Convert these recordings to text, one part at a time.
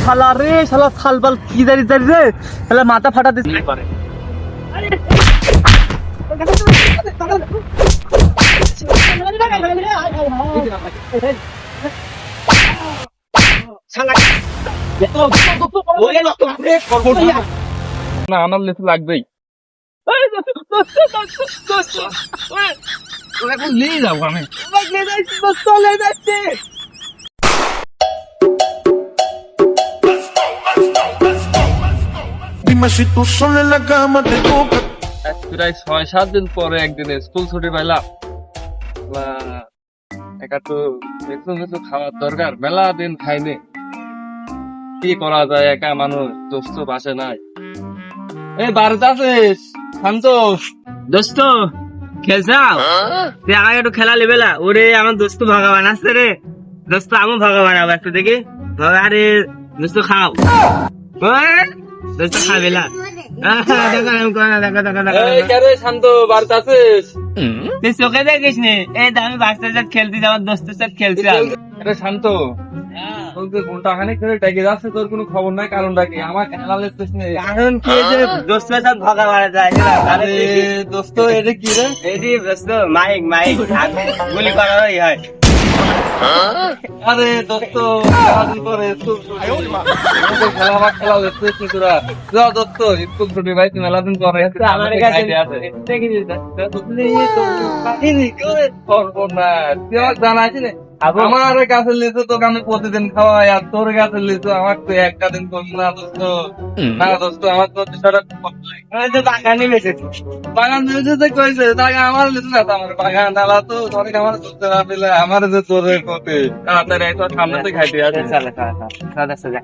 শালা রে, শালা থালবাল কি দাঁড়িয়ে দাঁড়িয়ে রে, শালা মাথা ফাটা দিচ্ছে। না আমার লেসু লাগবেই। এখন নিয়ে যাবো আমি। Dime si tú sola en la cama te toca. প্রায় 6-7 দিন পরে একদিন স্কুল ছুটি পাইলাম। একটু কিছু খাওয়ার দরকার, মেলা দিন খাইনি। কি করা যায়, একা মানুষ, দোস্ত বাসে নাই। এই বাড়িতে আছিস? শান্ত দোস্ত খেলছাও? তুই আমাকে একটু খেলা লিবেলা? ওরে আমার দোস্ত ভগবান আসছে রে, দোস্ত আমি ভগবান আবার একটু দেখি। আরে দোস্ত খাও, দোস্ত খাবেলা। শান্ত বাড়িতে আছিস? তুই চোখে দেখিস নি? এই আমি বাচ্চার সাথে খেলছি, আমার দোস্তের সাথে খেলছি। আরে শান্ত, ঘন্টা খানিক ধরে ডেকে যাচ্ছে, তোর কোনো খবর নাই, কারণটা কি? আমার খেলা লেগতেছ নেই। কারণ কি যে দোস্তের সাথে ভগবান যায়। আরে দোস্ত এটা কি রে? এটি দোস্ত মাইক মাইক গুলি করারই হয়। আরে দোস্ত খেলাধুল করে খেলা লেগতেছ নি তোরা। যা দোস্ত, স্কুল ছুটি ভাই, তুই মেলা দিন পরে আমার কাছে জানাইছি না আমার কাছে লিচু তোকে আমি প্রতিদিন খাওয়াই, আর তোর কাছে লিচু আমার তো একটা দিন কম না দোস্ত। না দোস্ত, আমার তো বাগানে বেঁচেছি। বাগান লিচুতে কইছে তাকে আমার লিচু না, আমার বাগান ডালা তো ধরে আমার করতে না পেলে আমার যে তোরের ক্ষতি। তাড়াতাড়ি তোর সামনে থেকে খাইতে আছে। চলে চলে যা।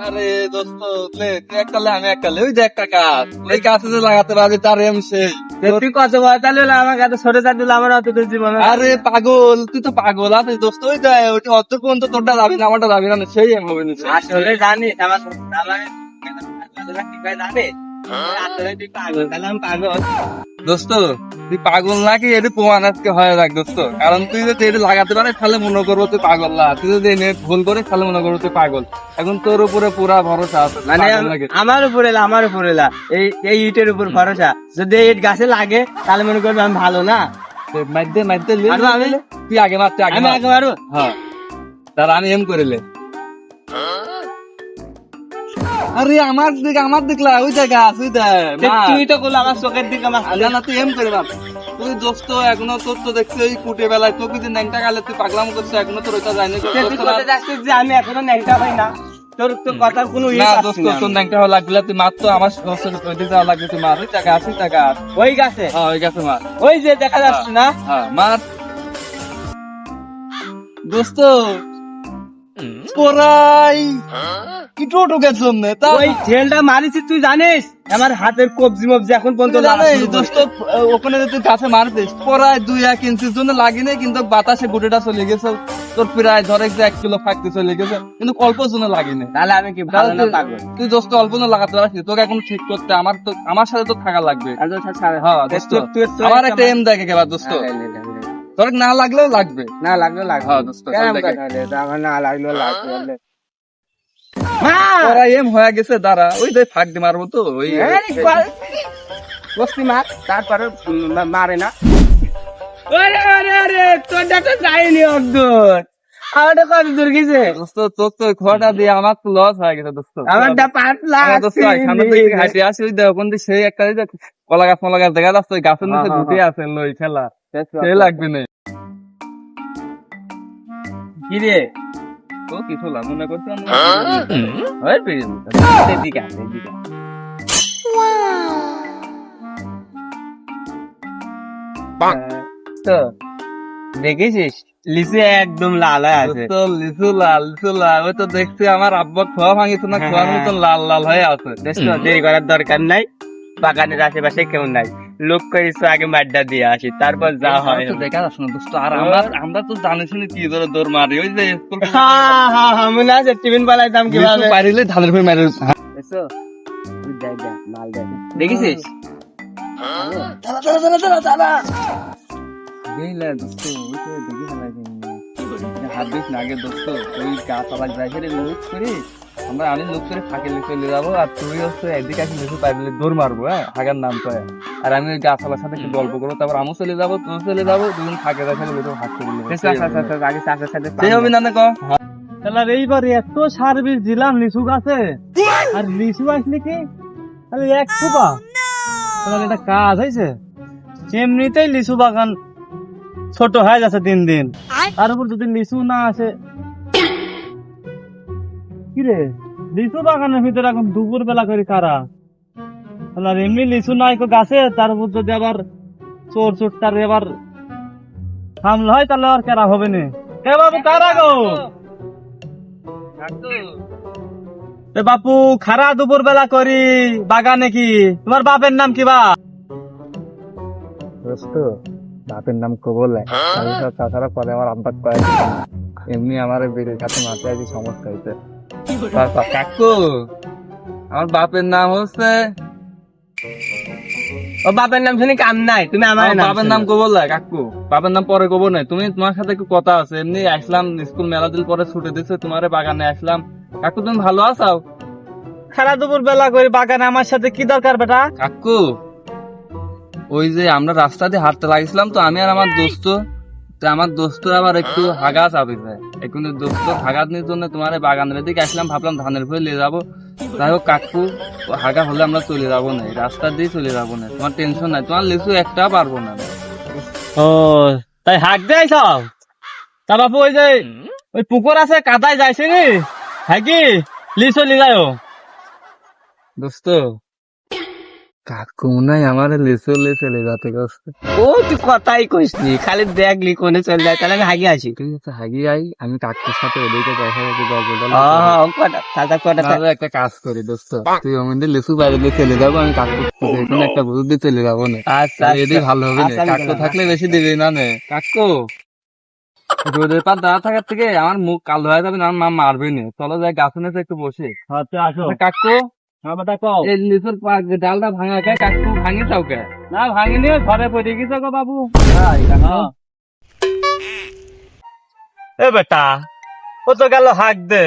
আরে দোস্ত লে, তুই একটা লে আমি একটা লে, ওই যে একটা গাছ, ওই গাছে যে লাগাতে পারবি তার এম সেই। তুই কত বয়তালি হলো আমার কাছে সরে যা দিল, আমার অত জীবন। আরে পাগল, তুই তো পাগল আছিস দোস্ত। ওই যায় ওইটা অত পর্যন্ত তোরটা যাবি না, আমারটা যাবি না, সেই এম হবে না। আসলে জানিস আমার জানে আসলে তুই পাগল, তাহলে আমি পাগল। দোস্ত তুই পাগল নাকি এটি প্রমাণ আজকে হয়ে যাক দোস্ত। কারণ তুই যদি এটি লাগাতে পারে তাহলে মনে করবো তুই পাগল না, তুই যদি এনে ভুল করে তাহলে মনে করবো তুই পাগল। এখন তোর উপরে পুরা ভরসা আছে। মানে আমার উপরে এই এই ইটের উপর ভরসা। যদি ইট গাছে লাগে তাহলে মনে করবি আমি ভালো না। মাইতে মাইতে তুই আগে মারতে আগে আমি আগে মারবো। হ্যাঁ, তার আমি এম করিলে। আরে আমার দেখলা ওই জায়গা ওই তুই তো করলো আমার চোখের দিকে আমার না, তুই এম করে বাপ। তুই দোস্ত এখনো তোর তো দেখছি ওই কুটে বেলায় তোকে যে ন্যাংটা গালে তুই পাগলাম করছিস, এখনো তোর ওইটা যায়নি। তুই করতে যাচ্ছিস যে আমি এখনো ন্যাংটা হই না, তোর তোর কথার কোনো না দোস্ত, তোর ন্যাংটা হওয়া লাগলে তুই মার তো, আমার ওইদিকে যাওয়া লাগবে, তুই মার। ওই টাকা আসি টাকা ওই গাছে, হ্যাঁ ওই গাছে মার। ওই যে দেখা যাচ্ছে না, হ্যাঁ মার দোস্ত। পড়াই টোটোকের জন্য ওই ছেলেটা মারিছি তুই জানিস? আমার হাতের কবজি মবজি এখন পর্যন্ত দোস্ত, ওখানে যদি গাছে মারতিস পড়ায় 2-1 ইঞ্চির জন্য লাগিনি, কিন্তু বাতাসে গুটিটা চলে গেছে তোর, প্রায় ধরে 1 কিলো ফাঁকতে চলে গেছে, কিন্তু অল্প জন্য লাগিনি। তাহলে আমি কি ভালো না পাগল? তুই দোস্ত অল্প জন্য লাগাতে পারছিস, তোকে এখন ঠিক করতে আমার সাথে তো থাকা লাগবে। হ্যাঁ দোস্ত, আমার একটা এম দেখে গেলা দোস্ত, তোর না লাগলেও লাগবে। না লাগলো লাগবে। হ্যাঁ দোস্ত, আমার না লাগলো লাগবে। তোরা এম হয়ে গেছে, দাঁড়া ওই যে ফাঁক দিয়ে মারবো তো ওই বস্তি মার, তারপরে মারে না। তোরটা তো যায়নি অর্ধর, আমারটা কত দূর গেছে দোস্ত। তোর তো খোয়াটা দিয়ে আমার তো লস হয়ে গেছে দোস্ত। আমারটা পাতলা দোস্ত সামনে থেকে হাঁটে আসি, ওই দেখুন সেই একটা কলা গাছ দেখা যাচ্ছে, ওই গাছের মধ্যে ঢুকে আছে ওই খেলা, সে লাগবে না। কি রে তো কিছু লাভ মনে করতাম তো দেখেছিস লিচু একদম লাল হয়ে আছে। লিচু লাল ওই তো দেখছি আমার আব্বা খোয়া ভাঙিস না, খোয়ার মতন লাল লাল হয়ে আছে। দেরি করার দরকার নাই, বাগানের আশেপাশে কেউ নাই, লোক করেছো আগে মাড্ডা দিয়ে আসি, তারপর যা হয় দেখা যাচ্ছে না দোস্ত। আর আমরা তো জানিস না কি ধরে দৌড় মারি, ওই যে মনে আছে টিফিন পালাইতাম কিভাবে পারিলে ধানের ভরে মারি। দেখেছিস বুঝলে দোস্ত, ওই তো দেখে ফেলাইছে হাত দিস না আগে দোস্ত, ওই গাছ আবার যাই ফেলে লুক করি আমি লুক করে ফাঁকে চলে যাবো, আর তুই হচ্ছে এদিকে আসি লিচু পাই বলে দৌড় মারবো, হ্যাঁ হাগার নাম কয়ে, আর আমি ওই গাছ আবার সাথে একটু গল্প করবো, তারপর আমিও চলে যাবো, তুই চলে যাবো, দুজন ফাঁকে যাই ফেলে লিচু হাত করে আগে চাচার সাথে সেই হবে না ক। তাহলে এইবার এত সার্ভিস দিলাম লিচু গাছে, আর লিচু আসলে কি তাহলে এক ফুপা, তাহলে এটা কাজ হয়েছে। এমনিতেই লিচু বাগান ছোট হয়ে যাচ্ছে দিন দিন, তার উপর যদি লিচু না আসে, কিরে লিচু বাগানের ভিতরে এখন দুপুর বেলা করে কারা, তাহলে এমনি লিচু নাই গাছে, তার উপর যদি আবার চোর চোরটার এবার হামলা হয়, তাহলে আর কারা হবে না। কে বাবু কারা গো? এ বাপু খারা দুপুর বেলা করি বাগানে, কি তোমার বাপের নাম কি বা? দোস্ত বাপের নাম কবল, তাছাড়া পরে আমার আব্বা কয়ে এমনি আমার বেড়ের কাছে মাথায় আছি সমস্যা হয়েছে। কাকু আমার বাপের নাম হচ্ছে, ও বাপের নাম শুনি কাম নাই, তুমি আমার বাপের নাম কবল কাকু, বাপের নাম পরে কবর নাই। তুমি তোমার সাথে একটু কথা আছে, এমনি আসলাম স্কুল মেলা দিন পরে ছুটে দিচ্ছে, তোমার বাগানে আসলাম। কাকু তুমি ভালো আছো? খারা দুপুর বেলা করি বাগানে আমার সাথে কি দরকার বেটা? কাকু ওই যে আমরা রাস্তা দিয়ে হাঁটতে লাগছিলাম তো, আমি আর আমার দোস্ত, আমার দোস্ত আবার একটু হাগা চাপি যায়, এখন দোস্ত হাগা নিয়ে জন্য তোমার বাগানের দিকে আসলাম, ভাবলাম ধানের ফুল নিয়ে যাবো। যাই হোক কাকু হাগা হলে আমরা চলে যাবো না, রাস্তা দিয়ে চলে যাবো না, তোমার টেনশন নাই, তোমার লিচু একটা পারবো না। ও তাই হাক দেয় সব? তা বাপু ওই যে ওই পুকুর আছে কাদায় যাইছে নি, হ্যাঁ কি লিচু লি যায়? দোস্ত কাকু নাই আমার লিচু লে চলে যাতে গেছে। ও তুই কথাই কইস নি, খালি দেখলি কোনে চলে যায়, তাহলে আমি হাগি আসি। ঠিক আছে হাগি আই, আমি কাকুর সাথে ওদিকে দেখা যাচ্ছে একটা কাজ করি দোস্ত, তুই ওখানে লিচু বাইরে চলে যাবো, আমি কাকু এখানে একটা বুঝ দিয়ে চলে যাবো না। আচ্ছা এদিকে ভালো হবে না, কাকু থাকলে বেশি দিবি না নে। কাকু রোদের পাত দাঁড়া থাকার থেকে আমার মুখ কালো হয়ে যাবে না, আমার মা মারবে না, চলো যাই গাছ নিচে একটু বসে। আসো কাকু এই লিচুর ডালটা ভাঙা কে কাকু, ভাঙে চাও কে? না ভাঙিনি, ঘরে পড়ে গেছে গো বাবু। এ বেটা ও তো গেল হাক দে,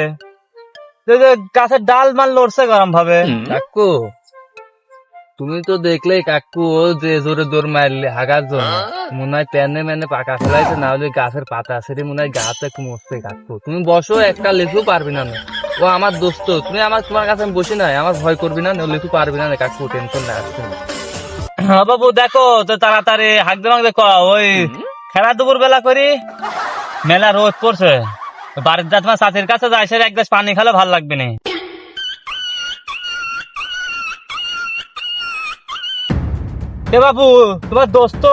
গাছের ডাল মাল লড়ছে গরম ভাবে। কাকু তুমি তো দেখলে কাকু ও যে জোরে জোর মারলে হাগার জন্য, মনে হয় প্যানে ম্যানে পাকা ফেলাইছে, না হলে গাছের পাতা সেরে মনে হয় গাছ একটু মরছে। কাকু তুমি বসো, একটা লিচু পারবি না, ও আমার দোস্ত, তুমি আমার তোমার কাছে আমি বসি নাই, আমার ভয় করবি না, লিচু পারবি না কাকু, টেনশন না আসছে না। হ্যাঁ বাবু দেখো তো তাড়াতাড়ি হাক দে দেখো, ওই খেলা দুপুর বেলা করি, মেলা রোদ পড়ছে, বাড়ির যা তোমার চাচির কাছে যাই, সে এক গ্লাস পানি খেলে ভাল লাগবে না। এ বাবু তোমার দোস্ত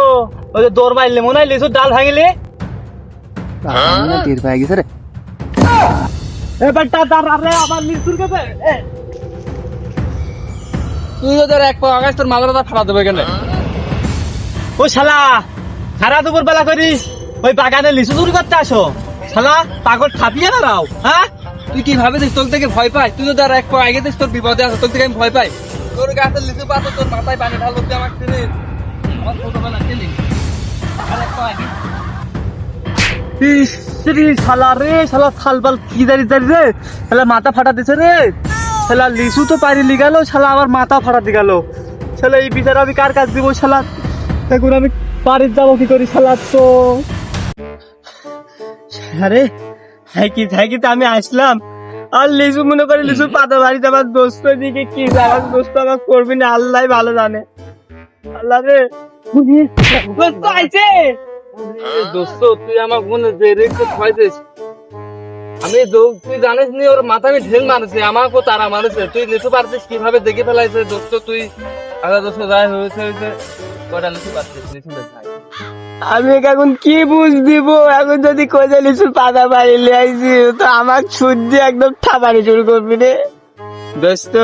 ওই যে দৌড় মারলে মনে হয় লিচুর ডাল ভাঙিলি। তীর পাই গেছে রে, এবারটা দাঁড়া রে আবার লিচুর কাছে। তুই তো এক পা আগাছ তোর মালাটা ফাড়া দেবে কেন? ও শালা খারা দুপুর বেলা করি ওই বাগানে লিচু চুরি করতে আসো, শালা পাগল ঠাপিয়ে দাঁড়াও। হ্যাঁ তুই কি ভাবে তোর থেকে ভয় পাই? তুই তো এক পা আগে তোর বিপদে আছে, তোর থেকে আমি ভয় পাই? তোর গাছের লিচু পাতা তোর মাথায় পানি ঢাল করতে আমার ছেলে, আমার ছোটবেলা ছেলে আর এক পা আগে। শালা রে শালা থালবাল কি দাঁড়িয়ে দাঁড়িয়ে রে, শালা মাথা ফাটা দিছে রে, শালা লিচু তো পারিলি গেল, শালা আবার মাথা ফাটাতে গেল, শালা এই বিচার আমি কার কাজ দিব? শালা দেখুন আমি বাড়ির যাবো কি করি, শালা তো আরে হ্যাঁ কি আমি আসলাম আর লিচু মনে করি লিচুর পাতা বাড়িতে আমার দোস্ত দিকে কি আমার দোস্ত আমার করবি না, আল্লাহ ভালো জানে। আল্লাহ রে দোস্ত আইছে, দোস্ত তুই আমার বোন যে রেখে খাইছিস, আমি তুই জানিস নি ওর মাথা আমি ঢেল মারছি, আমাকে তারা মারছে, তুই লিচু পারছিস কিভাবে দেখে ফেলাইছে দোস্ত? তুই আগে দোস্ত যাই হয়েছে কয়টা লিচু পারছিস, লিচু দেখাই আমি এখন কি বুঝ দিব? এখন যদি কোজা লিচুর পাতা বাড়ি লিয়াইছি তো আমার সূর্য একদম ঠাপানি শুরু করবি রে। দোস্ত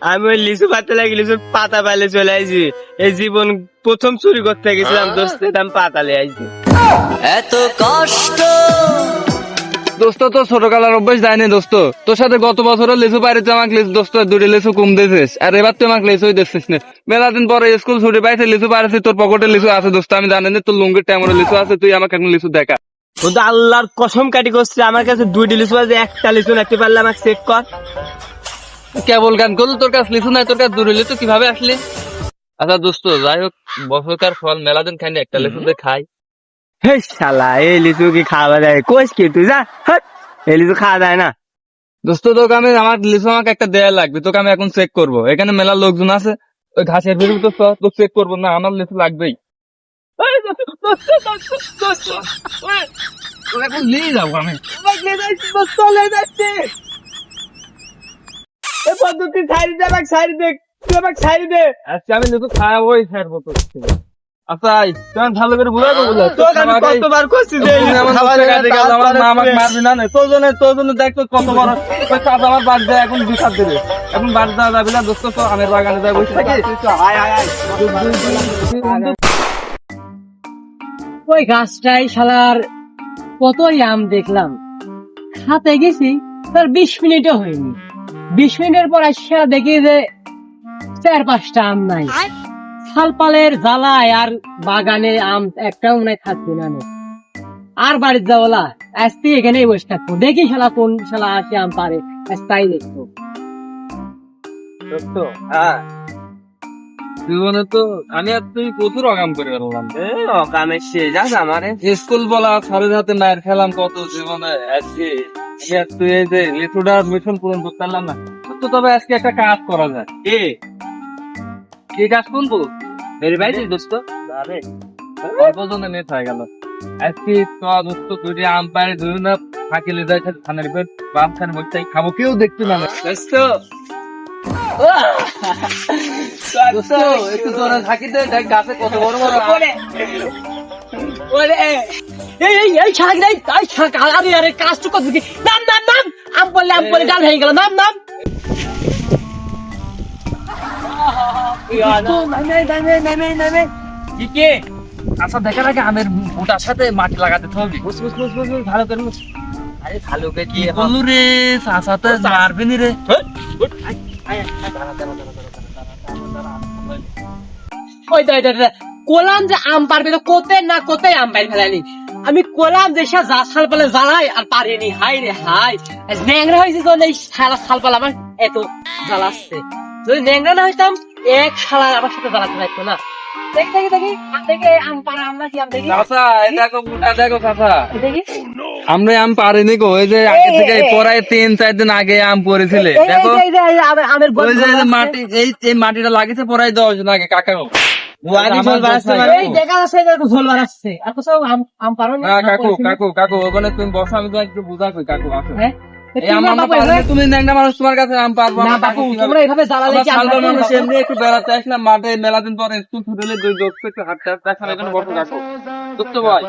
আমি ওই লিচু পাতা লাগি লিচুর পাতা পাইলে চলে আইছি, এই জীবন প্রথম চুরি করতে গেছিলাম দোস্ত, আমি পাতা লিয়ে আইছি। এত কষ্ট দোস্ত তো ছোটকালার অভ্যাস যায়নি দোস্ত, তোর সাথে গত বছরও লিচু পাইতে আমাকে দোস্ত দুটি লিচু কম দিয়েছিস, আর এবার তুই আমাকে লিচুই দিচ্ছিস না। মেলা দিন পরে স্কুল ছুটি পাইছে লিচু পাইছি, তোর পকেটে লিচু আছে দোস্ত, আমি জানি না তোর লুঙ্গির টাইমে লিচু আছে, তুই আমাকে এখন লিচু দেখা। ও তো আল্লাহর কসম কাটি করছে, আমার কাছে 2টি লিচু আছে, একটা লিচু রাখতে পারলে আমাকে চেক কর। কেবল গান করলো, তোর কাছে লিচু নাই, তোর কাছে দুটি লিচু কিভাবে আসলি? আচ্ছা দোস্ত যাই হোক, বছরকার ফল মেলা দিন খাইনি, একটা লিচু দিয়ে খাই। হে শালা, এই লিচু কি খাওয়া যায়? কোষ কি তুই যা, হাট, এই লিচু খাওয়া যায় না। দোস্ত তোকে আমি আমার লিচু আমাকে একটা দেয়া লাগবে, তোকে আমি এখন চেক করবো, এখানে মেলা লোকজন আছে, ওই ঘাসের ভিতরে তো তো চেক করবো না, আমার লিচু লাগবেই। তোকে এখন নিয়ে যাবো আমি। চলে যাচ্ছে এই পদ্ধতি ছাড়ি দে, আমাকে ছাড়ি দে, তুই আমাকে ছাড়ি দে। আজকে আমি লিচু খাওয়াবোই ছাড়বো তোর থেকে। আচ্ছা আই, তোমার ভালো করে বুঝাবো বলে তোকে আমি কতবার করছি যে এই লিচু খাওয়া যায় না, গাছ আমার মা আমাকে পাড়ে। মারবি না, তোর জন্য দেখ তো কত বড় ওই কাজ আমার বাদ যায়, এখন বিচার দেবে, এখন বাদ দেওয়া যাবে না দোস্ত, তো আমের বাগানে যাই বসে থাকি। আয় আয় আয়। ওই গাছটাই শালার কতই আম দেখলাম, খাতে গেছি তার 20 মিনিটও হয়নি, 20 মিনিটের পর আসা দেখি যে 4-5টা আম নাই। শালপালের জ্বালায় আর বাগানে আম একটাও মনে হয় থাকবে না নে। আর বাড়ির যাওয়ালা আজকে এখানেই বসে থাকবো, দেখি শালা কোন শালা আসে আম পারে, আজ তাই দেখবো। দোস্ত, হ্যাঁ, জীবনে তো আমি আর তুই প্রচুর অকাম করে বেরোলাম। এই অকামের শেষ আছে আমারে। স্কুল বলা স্যারের হাতে মায়ের খেলাম কত জীবনে, আজকে আমি আর তুই এই যে লিচুটার মিশন পূরণ করতে পারলাম না। তো তবে আজকে একটা কাজ করা যায়। কি কাজ করবো? মেরে ভাই দোস্ত, আরে অল্প জনে নেট হয়ে গেল। আজকে তো দোস্ত দুটি আম পাড়ে দুই না ফাঁকি লেদা খানের বের বাম খান মধ্যে খাবো, কেউ দেখতে না। দোস্ত, দোস্ত একটু জোরে থাকি দে, দেখ গাছে কত বড় বড় আম। ওরে এই ছাগ নাই, এই ছাগ, আরে আরে কাজটু কত কি, নাম নাম নাম, আম বললে ডাল হয়ে গেল, নাম নাম। কি কে? আচ্ছা দেখার আগে আমের ওটার সাথে মাটি লাগাতে হবে। বুঝ বুঝ বুঝ বুঝ, ভালো করে বুঝ। আরে ভালো করে কি বললু রে, চাচাতে মারবি নি রে। ওই কোলাম যে আম পারবে তো কোতে না কোতে আম পাই ফেলানি, আমি কোলাম যে সে যা শাল পালে জ্বালাই আর পারিনি। হাই রে হাই, ন্যাংরা হয়েছে তো এই শালা শাল পালা আমার এত জ্বালাচ্ছে, যদি ন্যাংরা না হইতাম এক শালা আমার সাথে জ্বালাতে লাগতো না। দেখি দেখি দেখি আম দেখে আম পারা, আমরা কি আম দেখি চাচা এই দেখো মোটা দেখো চাচা, দেখি আমরা আম পারিনি গো, ওই যে আগে থেকে পড়ায় 3-4 দিন আগে আম পড়েছিলে দেখো, আমের ওই যে মাটি এই মাটিটা লাগিয়েছে পড়ায় 10 দিন আগে কাকাও। ওয়াদি আমার বল বাড়াচ্ছে দোষ নাই। মানে। এই দেখা যাচ্ছে যে একটু ঝোল বাড়াচ্ছে, আর কোথাও আম পারো না। হ্যাঁ কাকু কাকু কাকু ওখানে তুমি বসো, আমি তো একটু বুঝা কই কাকু আসো। হ্যাঁ এই আম আমরা পারলে তুমি ন্যাংরা মানুষ, তোমার কাছে আম পারবো না না বাবু, কাকু, তোমরা এইভাবে জ্বালালে কি আমরা আমরা মানুষ এমনি একটু বেড়াতে আসলাম মাঠে, মেলা দিন পরে স্কুল ছুটি হলে দুই দোস্ত একটু হাঁটতে হাঁটতে আসলাম, এখানে বসো কাকু। দোস্ত ভাই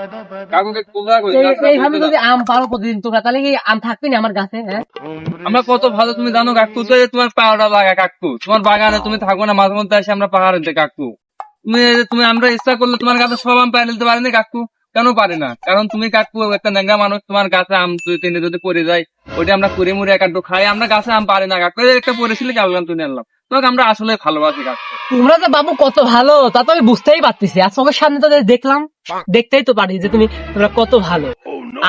কাকুকে বুঝা কই, এইভাবে যদি আম পারো প্রতিদিন তোমরা, তাহলে কি আম থাকবে না আমার গাছে? হ্যাঁ আমরা কত ভালো তুমি জানো কাকু, তো এই তোমার পাহাড়টা লাগা কাকু, তোমার বাগানে তুমি থাকো না, মাঝে মধ্যে আসে আমরা পাহাড়ে কাকু, তুমি আমরা ইচ্ছা করলে তোমার গাছে সব আম পাই নিতে পারি না কাকু, কেন পারি না? কারণ তুমি কাকু একটা ন্যাংরা মানুষ, তোমার গাছে আম 2-3 যদি পড়ে যায় ওইটা আমরা কুড়ে মুড়ে একাড্ডু খাই, আমরা গাছে আম পারি না কাকু, এই একটা পড়েছিল কি আললাম তুই আনলাম, তোমাকে আমরা আসলে ভালোবাসি কাকু। তোমরা যে বাবু কত ভালো তা তো আমি বুঝতেই পারতেছি, আর চোখের সামনে তো দেখলাম, দেখতেই তো পারি যে তোমরা কত ভালো,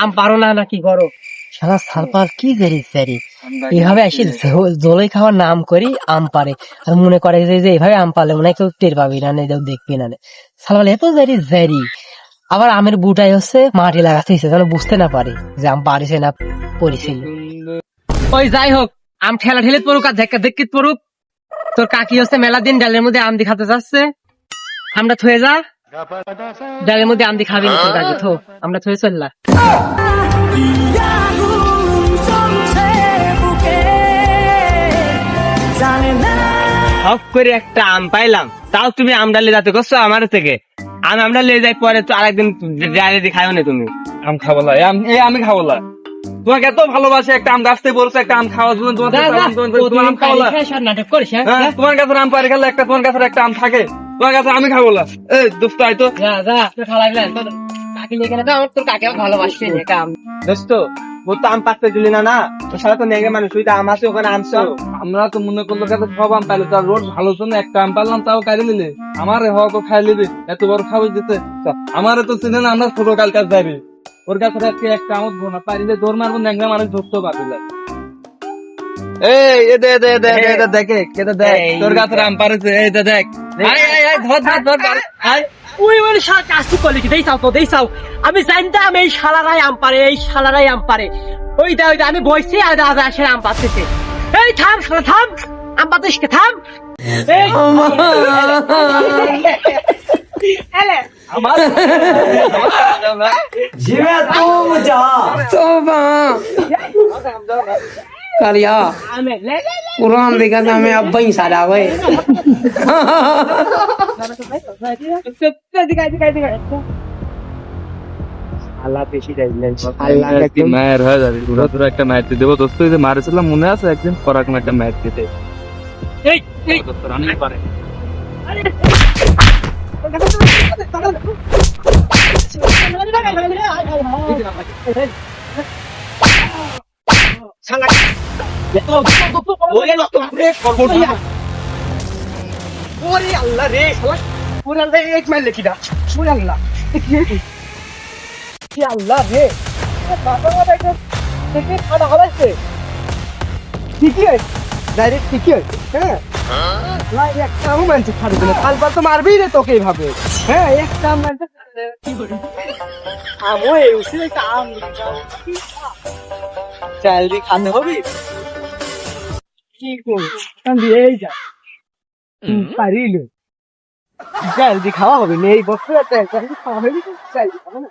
আম পারো না না কি করো। শালা সালপার কি জারি জারি এভাবে এসে জলে খাওয়ার নাম করি আম পারে, আর মনে করে যে এভাবে আম পারলে মনে হয় কেউ টের পাবি না, কেউ দেখবি না। সালপাল এত জারি জারি, আবার আমের বুটাই হচ্ছে মাটি লাগাতে যেন বুঝতে না পারে যে আম পারিছে না পরিছে। ওই যাই হোক, আম ঠেলা ঠেলে পড়ুক আর ধাক্কা ধাক্কি পড়ুক, তোর কাকি হচ্ছে মেলা দিন ডালের মধ্যে আম দিয়ে খাতে যাচ্ছে, আমরা থয়ে যা, ডালের মধ্যে আম দিয়ে খাবি না তোর কাকি, থো আমরা থয়ে চললা। হক করে একটা আম পাইলাম, তাও তুমি আমটা লে যাতে করছো আমার থেকে, আমরা লে যাই পরে তো আরেকদিন ডাইরেক্ট খাইও না তুমি। আম খাবো না, আমি খাবো না, তোমাকে এত ভালোবাসে, একটা আম গাছতে বলছো একটা আম খাওয়ার জন্য, তোমার আম খাবো না। নাটক করিস হ্যাঁ, তোমার কাছে আম পারে খেলে একটা তোমার কাছে একটা আম থাকে, তোমার কাছে আমি খাবো না। এই দোস্ত আয় তো, কাকি লেগে না, তোর কাকি ভালোবাসছে আম। দোস্ত ও তো আম পাততে দিলি না, না ও সারা তো নেগে মানুষ, তুই তো আম আছে ওখানে আনছ। আমরা তো মনে করলো কাছে সব আম পাইলো, তার রোড ভালো জন্য একটা আম পারলাম, তাও কাইরে নিলে আমার হক খাই নিবে, এত বড় খাওয়াই দিতে। আমারে তো চিনে না, আমরা ছোট কাল কাজ যাবে, ওর কাছে আজকে একটা আমত ভোনা পাইলে দৌড় মারবো, ন্যাংরা মানুষ ধরতেও পারবে না। এই এ দে দে দে দে দেখে কেটে দেখ, তোর কাছে আম পারেছে, এই দে দেখ, আয় আয় আয় ধর ধর ধর ধর, আয়। ওই শালা কাজটি করলি কি? দেই চাও তো, দেই চাও। আমি জানতাম এই শালারাই আম পারে, এই শালারাই আম পারে। ওই দা আমি বইছি আর দাদা আসে আম পাচ্ছে। এই থাম শালা থাম, আম পাতিস কে থাম। এই এলে আমার करिया আমি লে कुरान देखा था मैं अब ही सारा हुए আল্লাহ বেশি যাইলেন। মায়ের হয়ে যাবে, পুরো পুরো একটা মায়ের দেবো দোস্ত, ওই যে মারেছিলাম মনে আছে একদিন, পরাক্রম একটা মায়ের দিতে এই এই দোস্ত রানিং পারে। ওরে আল্লাহ রে শালা, ওরে আল্লাহ এক মাইল লেখিদা, ওরে আল্লাহ কি আল্লাহ রে, বাবা বাবা এটা থেকে খাওয়া হলাইছে ঠিকই আছে, ডাইরেক্ট ঠিকই আছে। হ্যাঁ ভাই একটা আম মানছে ছাড়বে না, কালবার তো মারবেই রে তোকে এইভাবে। হ্যাঁ একটা আম মানছে আমও এই উঠে একটা আম চাল দিয়ে খাতে হবে কি করবো, আমি এই যা পারিল চাল দিয়ে খাওয়া হবে না, এই বছর একটা চাল দিয়ে খাওয়া হবে না, চাল দিয়ে খাবো না।